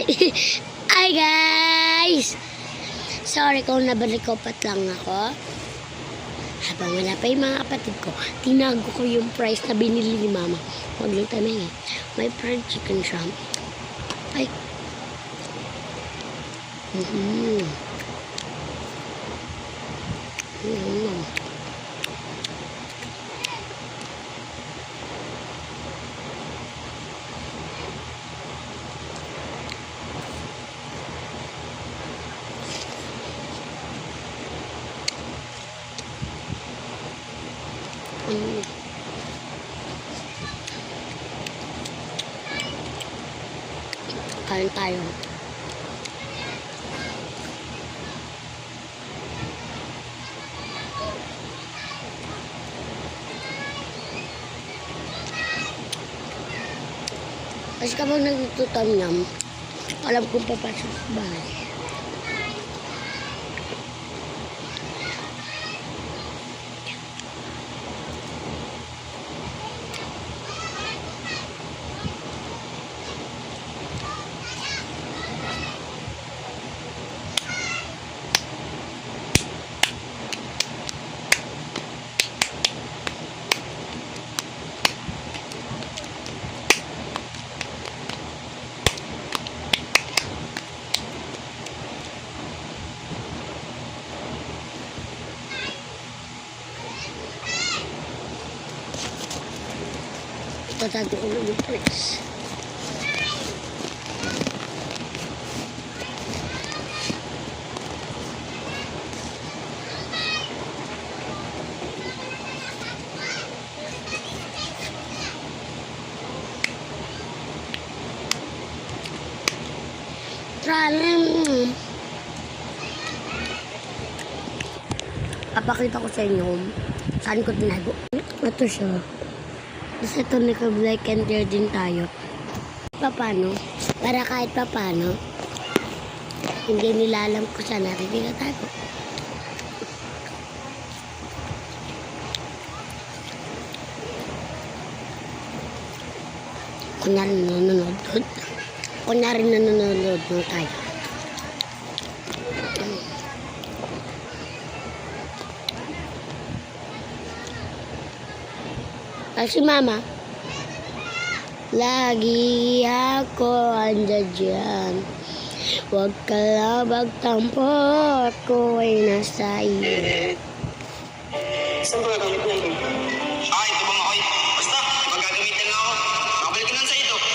Ay, ay guys! Sorry kung nabalikopat lang ako. Habang wala pa yung mga kapatid ko, tinago ko yung price na binili ni mama. Huwag lang tayo maingay. May fried chicken siya. Ay. Kain tayo. Kasi kapag nagtutam-yam, alam kong papasok sa bahay. Tatago ko lang yung price. Papakita ko sa inyo saan ko tinago. Ito siya. Tapos ito naka-black and clear din tayo. Paano? Para kahit paano, hindi nila alam kung saan natin tinatago. Kunyari nanonood. Kunyari nanonood ng tayo. Si mama, lagi ako andyan dyan. Huwag ka lang magtampo, ako ay nasa iyo.